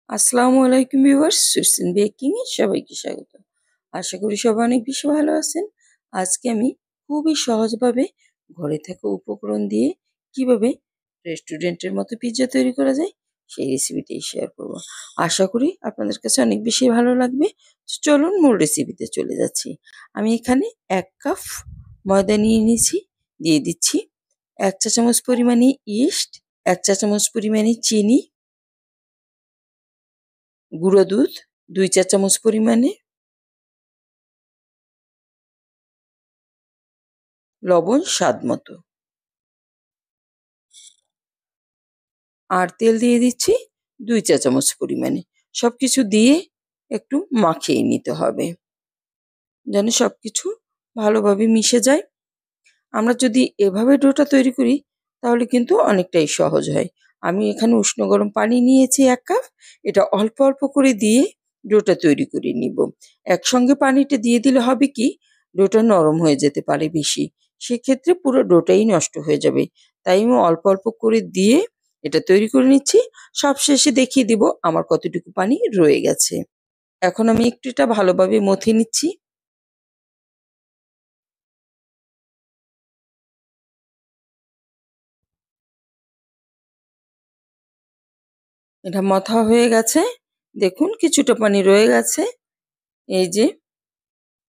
আসসালামু আলাইকুম viewers, সুরসিন baking এ সবাইকে স্বাগত। আশা করি সবাই অনেক বেশি ভালো আছেন। আজকে আমি খুবই সহজভাবে ঘরে থাকা উপকরণ দিয়ে কিভাবে রেস্টুরেন্টের মতো পিৎজা তৈরি করা যায় সেই রেসিপিটাই শেয়ার করব। আশা করি আপনাদের কাছে অনেক বেশি ভালো লাগবে। তো চলুন মূল রেসিপিতে চলে যাচ্ছি। আমি এখানে 1 কাপ ময়দা নিয়ে নিয়েছি, দিয়ে দিচ্ছি 1 চা চামচ পরিমাণে ইস্ট, 1 চা চামচ পরিমাণে চিনি, গুঁড়ো দুধ 2 চা চামচ পরিমাণে, লবণ স্বাদ মতো, আর তেল দিয়ে দিচ্ছি 2 চা চামচ পরিমাণে। সবকিছু দিয়ে একটু মাখিয়ে নিতে হবে যেন সবকিছু ভালোভাবে মিশে যায়। আমরা যদি এভাবে ডোটা তৈরি করি তাহলে কিন্তু অনেকটাই সহজ হয়। আমি এখানে উষ্ণ গরম পানি নিয়েছি 1 কাপ, এটা অল্প অল্প করে দিয়ে ডোটা তৈরি করে নিব। একসঙ্গে পানিটা দিয়ে দিলে হবে কি, ডোটা নরম হয়ে যেতে পারে বেশি, সেক্ষেত্রে পুরো ডোটাই নষ্ট হয়ে যাবে। তাই আমি অল্প অল্প করে দিয়ে এটা তৈরি করে নিচ্ছি। সবশেষে দেখিয়ে দিব আমার কতটুকু পানি রয়ে গেছে। এখন আমি একটু এটা ভালোভাবে মথে নিচ্ছি। এটা মথা হয়ে গেছে, দেখুন কিছুটা পানি রয়ে গেছে। এই যে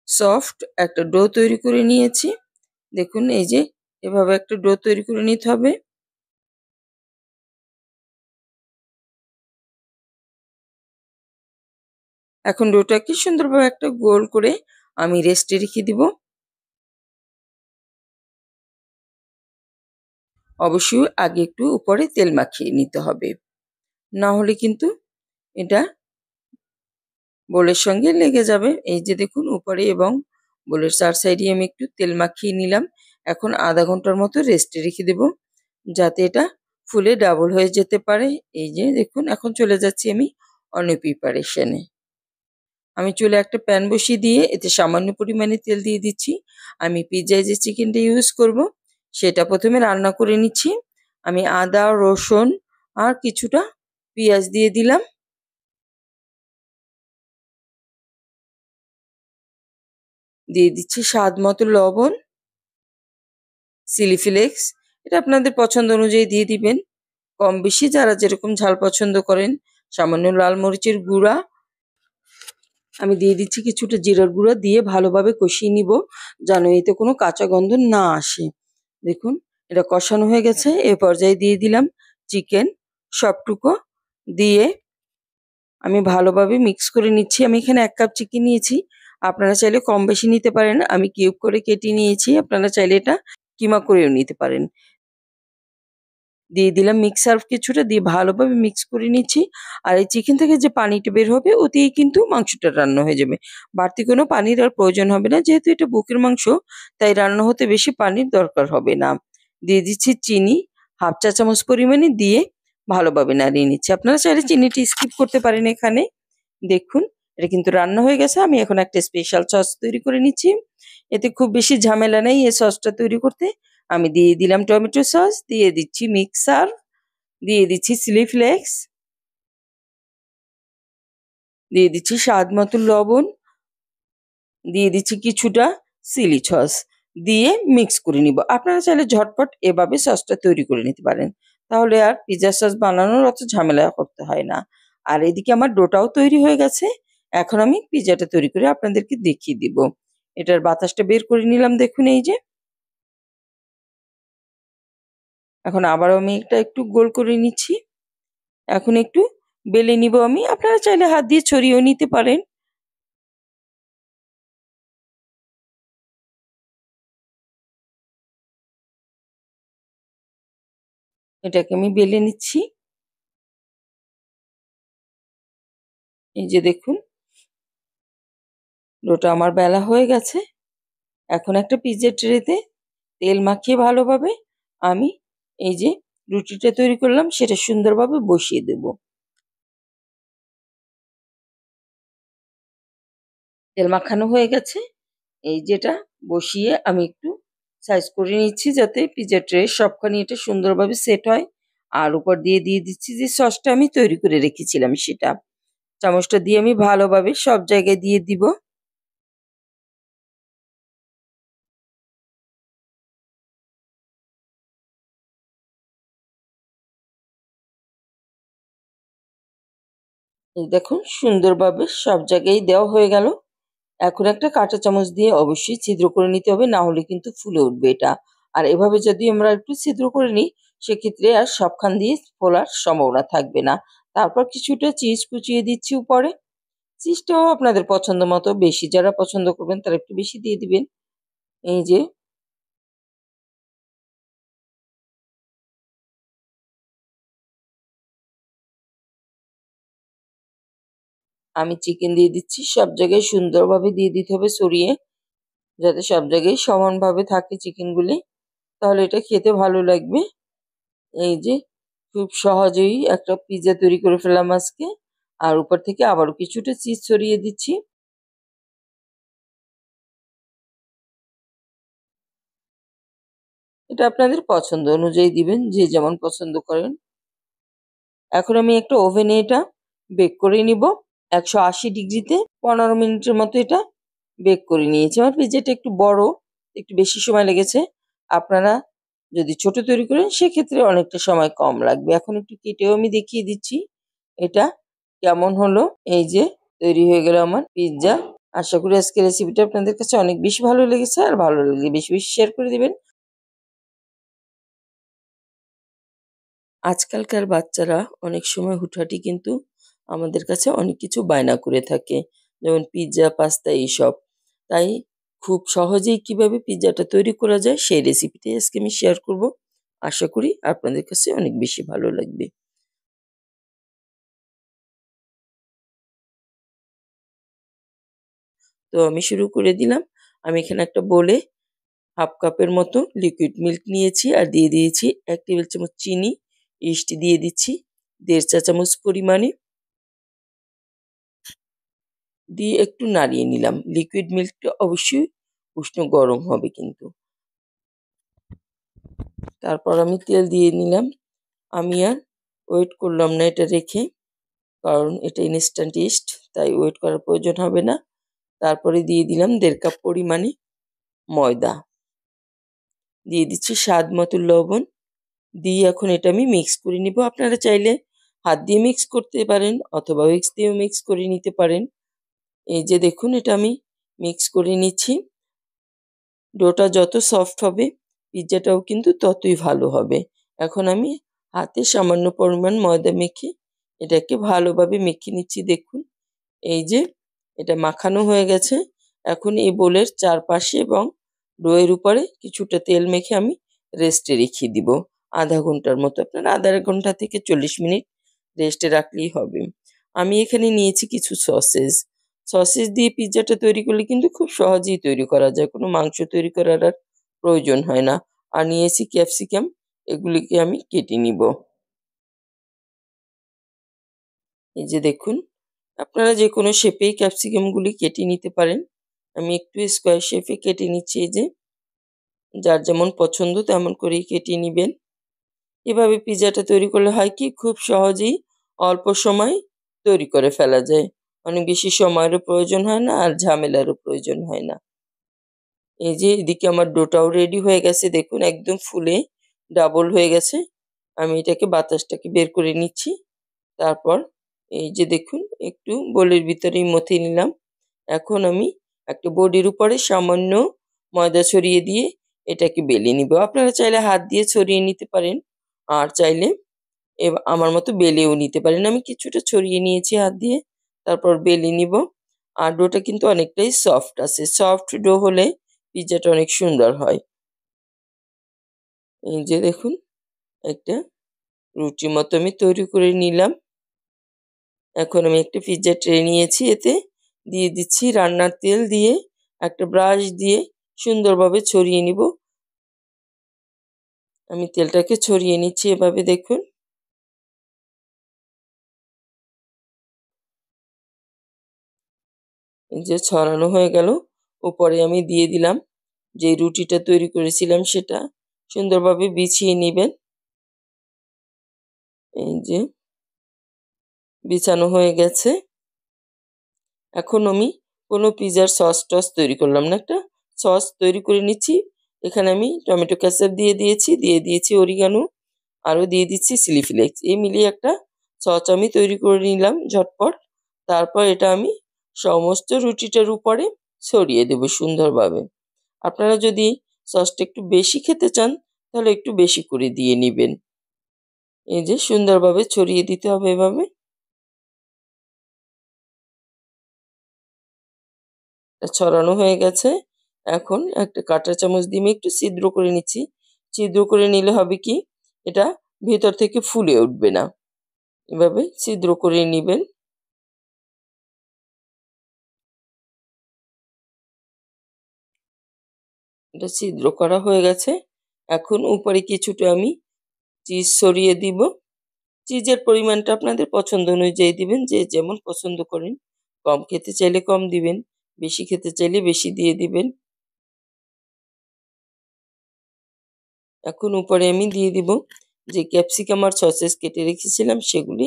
সফট একটা ডো তৈরি করে নিয়েছি, দেখুন এই যে এভাবে একটা ডো তৈরি করে নিতে হবে। এখন ডোটাকে সুন্দরভাবে একটা গোল করে আমি রেস্টে রেখে দিব। অবশ্যই আগে একটু উপরে তেল মাখিয়ে নিতে হবে, না হলে কিন্তু এটা বোলের সঙ্গে লেগে যাবে। এই যে দেখুন উপরে এবং বোলের 4 সাইডে আমি একটু তেল মাখিয়ে নিলাম। এখন আধা ঘন্টার মতো রেস্টে রেখে দেব যাতে এটা ফুলে ডাবল হয়ে যেতে পারে। এই যে দেখুন এখন চলে যাচ্ছি আমি অন্য প্রিপারেশনে। আমি চুলায় একটা প্যান বসিয়ে দিয়ে এতে সামান্য পরিমাণে তেল দিয়ে দিচ্ছি। আমি পিৎজায় যে চিকেনটা ইউজ করব সেটা প্রথমে রান্না করে নিচ্ছি। আমি আদা, রসুন আর কিছুটা পেঁয়াজ দিয়ে দিলাম। দিয়ে দিচ্ছি স্বাদ মতো লবণ, চিলি ফ্লেক্স, এটা আপনাদের পছন্দ অনুযায়ী দিয়ে দিবেন, কম বেশি যারা যেরকম ঝাল পছন্দ করেন। সামান্য লাল মরিচের গুঁড়া, আমি দিয়ে দিচ্ছি কিছুটা জিরার গুঁড়া, দিয়ে ভালোভাবে কষিয়ে নিব যেন এতে কোনো কাঁচা গন্ধ না আসে। দেখুন এটা কষানো হয়ে গেছে, এ পর্যায়ে দিয়ে দিলাম চিকেন সবটুকু দিয়ে আমি ভালোভাবে মিক্স করে নিচ্ছি। আমি এখানে 1 কাপ চিকেন নিয়েছি, আপনারা চাইলে কম বেশি নিতে পারেন। আমি কিউব করে কেটে নিয়েছি, আপনারা চাইলে এটা কিমা করেও নিতে পারেন। দিয়ে দিলাম মিক্সার কিছুটা, দিয়ে ভালোভাবে মিক্স করে নিচ্ছি। আর এই চিকেন থেকে যে পানিটা বের হবে ওতেই কিন্তু মাংসটা রান্না হয়ে যাবে। বাড়তি কোনো পানির আর প্রয়োজন হবে না, যেহেতু এটা বুকের মাংস তাই রান্না হতে বেশি পানির দরকার হবে না। দিয়ে দিচ্ছি চিনি 1/2 চা চামচ পরিমাণে, দিয়ে ভালোভাবে নাড়িয়ে নিচ্ছি। আপনারা চাইলে চিনিটি স্কিপ করতে পারেন এখানে। দেখুন এটা কিন্তু রান্না হয়ে গেছে। আমি এখন একটা স্পেশাল সস তৈরি করে নিচ্ছি। এতে খুব বেশি ঝামেলা নেই এই সসটা তৈরি করতে। আমি দিয়ে দিলাম টমেটো সস, দিয়ে দিচ্ছি মিক্সার, দিয়ে দিচ্ছি চিলি ফ্লেক্স, দিয়ে দিচ্ছি স্বাদ মতো লবণ, দিয়ে দিচ্ছি কিছুটা চিলি সস, দিয়ে মিক্স করে নিব। আপনারা চাইলে ঝটপট এভাবে সসটা তৈরি করে নিতে পারেন, তাহলে আর পিৎজা সস বানানোর অত ঝামেলা করতে হয় না। আর এদিকে আমার ডোটাও তৈরি হয়ে গেছে। এখন আমি পিৎজাটা তৈরি করে আপনাদেরকে দেখিয়ে দিব। এটার বাতাসটা বের করে নিলাম, দেখুন এই যে। এখন আবারও আমি এটা একটু গোল করে নিচ্ছি। এখন একটু বেলে নিব আমি, আপনারা চাইলে হাত দিয়ে ছড়িয়েও নিতে পারেন। এটাকে আমি বেলে নিচ্ছি। এই যে দেখুন ডোটা আমার বেলা হয়ে গেছে। এখন একটা পিৎজা ট্রেতে তেল মাখিয়ে ভালোভাবে আমি এই যে রুটিটা তৈরি করলাম সেটা সুন্দরভাবে বসিয়ে দেব। তেল মাখানো হয়ে গেছে, এই যেটা বসিয়ে আমি একটু সাইজ করে নিচ্ছি যাতে পিৎজা ট্রে সবখানি এটা সুন্দরভাবে সেট হয়। আর উপর দিয়ে দিচ্ছি যে সসটা আমি তৈরি করে রেখেছিলাম সেটা। চামচটা দিয়ে আমি ভালোভাবে সব জায়গায় দিয়ে দিব। এই দেখুন সুন্দরভাবে সব জায়গায় দেওয়া হয়ে গেল। এখন একটা কাঁটা চামচ দিয়ে অবশ্যই ছিদ্র করে নিতে হবে, না হলে কিন্তু ফুলে উঠবে এটা। আর এভাবে যদি আমরা একটু ছিদ্র করে নিই সেক্ষেত্রে আর সবখান দিয়ে ফোলার সম্ভাবনা থাকবে না। তারপর কিছুটা চিজ কুচিয়ে দিচ্ছি উপরে। চিজটাও আপনাদের পছন্দ মতো, বেশি যারা পছন্দ করবেন তারা একটু বেশি দিয়ে দিবেন। এই যে আমি চিকেন দিয়ে দিচ্ছি, সব জায়গায় সুন্দরভাবে দিয়ে দিতে হবে ছড়িয়ে, যাতে সব জায়গায় সমানভাবে থাকে চিকেনগুলি, তাহলে এটা খেতে ভালো লাগবে। এই যে খুব সহজেই একটা পিৎজা তৈরি করে ফেললাম আজকে। আর উপর থেকে আবারও কিছুটা চিজ ছড়িয়ে দিচ্ছি। এটা আপনাদের পছন্দ অনুযায়ী দিবেন, যে যেমন পছন্দ করেন। এখন আমি একটা ওভেনে এটা বেক করে নিব 180 ডিগ্রিতে 15 মিনিটের মতো এটা বেক করে নিয়েছি। আমার পিৎজাটা একটু বড়, একটু বেশি সময় লেগেছে। আপনারা যদি ছোট তৈরি করেন সেক্ষেত্রে অনেকটা সময় কম লাগবে। এখন একটু কেটেও আমি দেখিয়ে দিচ্ছি এটা কেমন হলো। এই যে তৈরি হয়ে গেল আমার পিৎজা। আশা করি আজকের রেসিপিটা আপনাদের কাছে অনেক বেশি ভালো লেগেছে। আর ভালো লাগলে বেশি বেশি শেয়ার করে দিবেন। আজকালকার বাচ্চারা অনেক সময় হুটহাটি কিন্তু আমাদের কাছে অনেক কিছু বায়না করে থাকে, যেমন পিৎজা, পাস্তা এইসব। তাই খুব সহজেই কিভাবে পিৎজাটা তৈরি করা যায় সেই রেসিপিটাই আজকে আমি শেয়ার করব। আশা করি আপনাদের কাছে অনেক বেশি ভালো লাগবে। তো আমি শুরু করে দিলাম। আমি এখানে একটা বোলে হাফ কাপের মতো লিকুইড মিল্ক নিয়েছি আর দিয়ে দিয়েছি 1 টেবিল চামচ চিনি, ইস্ট দিয়ে দিচ্ছি 1.5 চা চামচ পরিমাণে, দিয়ে একটু নাড়িয়ে নিলাম। লিকুইড মিল্কটা অবশ্যই উষ্ণ গরম হবে কিন্তু। তারপর আমি তেল দিয়ে নিলাম। আমি আর ওয়েট করলাম না এটা রেখে, কারণ এটা ইনস্ট্যান্ট ইস্ট, তাই ওয়েট করার প্রয়োজন হবে না। তারপরে দিয়ে দিলাম 1.5 কাপ পরিমাণে ময়দা। দিয়ে দিচ্ছি স্বাদ মতো লবণ। দিয়ে এখন এটা আমি মিক্স করে নিব। আপনারা চাইলে হাত দিয়ে মিক্স করতে পারেন অথবা হুইস্ক দিয়েও মিক্স করে নিতে পারেন। এই যে দেখুন এটা আমি মিক্স করে নিচ্ছি। ডোটা যত সফট হবে পিৎজাটাও কিন্তু ততই ভালো হবে। এখন আমি হাতে সামান্য পরিমাণ ময়দা মেখে এটাকে ভালোভাবে মেখে নিচ্ছি দেখুন। এই যে এটা মাখানো হয়ে গেছে। এখন এই বোলের চারপাশে এবং ডোয়ের উপরে কিছুটা তেল মেখে আমি রেস্টে রেখে দিব আধা ঘন্টার মতো। আপনারা আধা ঘন্টা থেকে 40 মিনিট রেস্টে রাখলেই হবে। আমি এখানে নিয়েছি কিছু সসেস। সসেস দিয়ে পিৎজাটা তৈরি করলে কিন্তু খুব সহজেই তৈরি করা যায়। কোনো মাংস তৈরি করার আর প্রয়োজন হয় না। আর নিয়েছি ক্যাপসিকাম, এগুলিকে আমি কেটে নিব। এই যে দেখুন, আপনারা যেকোনো শেপেই ক্যাপসিকামগুলি কেটে নিতে পারেন। আমি একটু স্কোয়ার শেপে কেটে নিচ্ছি। এই যে যার যেমন পছন্দ তেমন করেই কেটে নিবেন। এভাবে পিৎজাটা তৈরি করলে হয় কি খুব সহজেই অল্প সময় তৈরি করে ফেলা যায়। অনেক বেশি সময়েরও প্রয়োজন হয় না আর ঝামেলারও প্রয়োজন হয় না। এই যে এদিকে আমার ডোটাও রেডি হয়ে গেছে দেখুন, একদম ফুলে ডাবল হয়ে গেছে। আমি এটাকে বাতাসটাকে বের করে নিচ্ছি। তারপর এই যে দেখুন একটু বোলের ভিতরেই মথে নিলাম। এখন আমি একটা বডির উপরে সামান্য ময়দা ছড়িয়ে দিয়ে এটাকে বেলে নিব। আপনারা চাইলে হাত দিয়ে ছড়িয়ে নিতে পারেন আর চাইলে আমার মতো বেলেও নিতে পারেন। আমি কিছুটা ছড়িয়ে নিয়েছি হাত দিয়ে, তারপর বেলে নিব। আর ডোটা কিন্তু অনেকটাই সফট আছে। সফট ডো হলে পিৎজাটা অনেক সুন্দর হয়। এই যে দেখুন একটা রুটির মতো আমি তৈরি করে নিলাম। এখন আমি একটা পিৎজা ট্রে নিয়েছি, এতে দিয়ে দিচ্ছি রান্নার তেল, দিয়ে একটা ব্রাশ দিয়ে সুন্দরভাবে ছড়িয়ে নিব। আমি তেলটাকে ছড়িয়ে নিচ্ছি এভাবে দেখুন। এই যে ছড়ানো হয়ে গেল। উপরে আমি দিয়ে দিলাম যে রুটিটা তৈরি করেছিলাম সেটা সুন্দরভাবে বিছিয়ে নিবেন। এই যে বিছানো হয়ে গেছে। এখন আমি কোনো পিৎজার সস টস তৈরি করলাম না, একটা সস তৈরি করে নিচ্ছি। এখানে আমি টমেটো কেচাপ দিয়ে দিয়েছি অরিগানো, আরও দিয়ে দিচ্ছি চিলি ফ্লেক্স। এই মিলিয়ে একটা সস আমি তৈরি করে নিলাম ঝটপট। তারপর এটা আমি সমস্ত রুটিটার উপরে ছড়িয়ে দেব সুন্দরভাবে। আপনারা যদি সসটা একটু বেশি খেতে চান তাহলে একটু বেশি করে দিয়ে নিবেন। এই যে সুন্দরভাবে ছড়িয়ে দিতে হবে এভাবে। ছড়ানো হয়ে গেছে। এখন একটা কাঁটা চামচ দিয়ে আমি একটু ছিদ্র করে নিচ্ছি। ছিদ্র করে নিলে হবে কি, এটা ভেতর থেকে ফুলে উঠবে না। এভাবে ছিদ্র করে নিবেন। এটা ছিদ্র করা হয়ে গেছে। এখন উপরে কিছুটা আমি চিজ ছড়িয়ে দিব। চিজের পরিমাণটা আপনাদের পছন্দ অনুযায়ী দিবেন, যে যেমন পছন্দ করেন। কম খেতে চাইলে কম দিবেন, বেশি খেতে চাইলে বেশি দিয়ে দিবেন। এখন উপরে আমি দিয়ে দিব যে ক্যাপসিকাম আর সসেস কেটে রেখেছিলাম, সেগুলি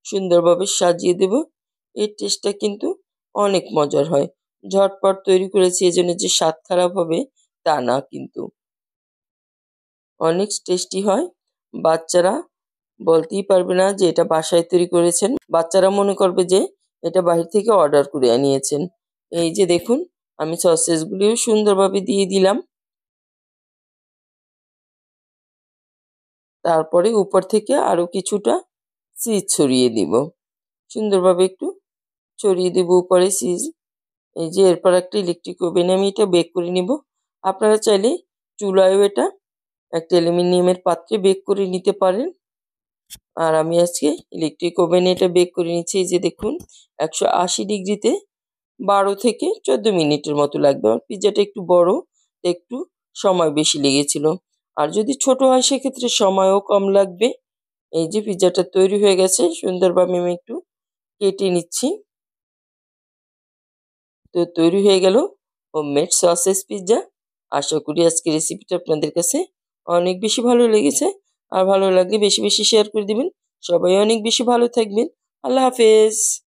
সুন্দরভাবে সাজিয়ে দেব। এর টেস্টটা কিন্তু অনেক মজার হয়। ঝটপট তৈরি করেছি, এজন্য যে স্বাদ খারাপ হবে তা না, কিন্তু অনেক টেস্টি হয়। বাচ্চারা বলতেই পারবে না যে এটা বাসায় তৈরি করেছেন। বাচ্চারা মনে করবে যে এটা বাহির থেকে অর্ডার করে আনিয়েছেন। এই যে দেখুন, আমি সসেসগুলিও সুন্দরভাবে দিয়ে দিলাম। তারপরে উপর থেকে আরও কিছুটা চিজ ছড়িয়ে দিব। সুন্দরভাবে একটু ছড়িয়ে দেব উপরে চিজ। এই যে এরপর একটা ইলেকট্রিক ওভেনে আমি এটা বেক করে নিব। আপনারা চাইলে চুলায়ও এটা একটা অ্যালুমিনিয়ামের পাত্রে বেক করে নিতে পারেন। আর আমি আজকে ইলেকট্রিক ওভেনে এটা বেক করে নিচ্ছি। এই যে দেখুন, 180 ডিগ্রিতে 12 থেকে 14 মিনিটের মতো লাগবে। আমার পিৎজাটা একটু বড়, একটু সময় বেশি লেগেছিল। আর যদি ছোট হয় সেক্ষেত্রে সময়ও কম লাগবে। এই যে পিৎজাটা তৈরি হয়ে গেছে, সুন্দরভাবে আমি একটু কেটে নিচ্ছি। তো তৈরি হয়ে গেল হোমমেড সসেস পিৎজা। আশা করি আজকের রেসিপিটা আপনাদের কাছে অনেক বেশি ভালো লেগেছে। আর ভালো লাগলে বেশি বেশি শেয়ার করে দিবেন। সবাই অনেক বেশি ভালো থাকবেন। আল্লাহ হাফেজ।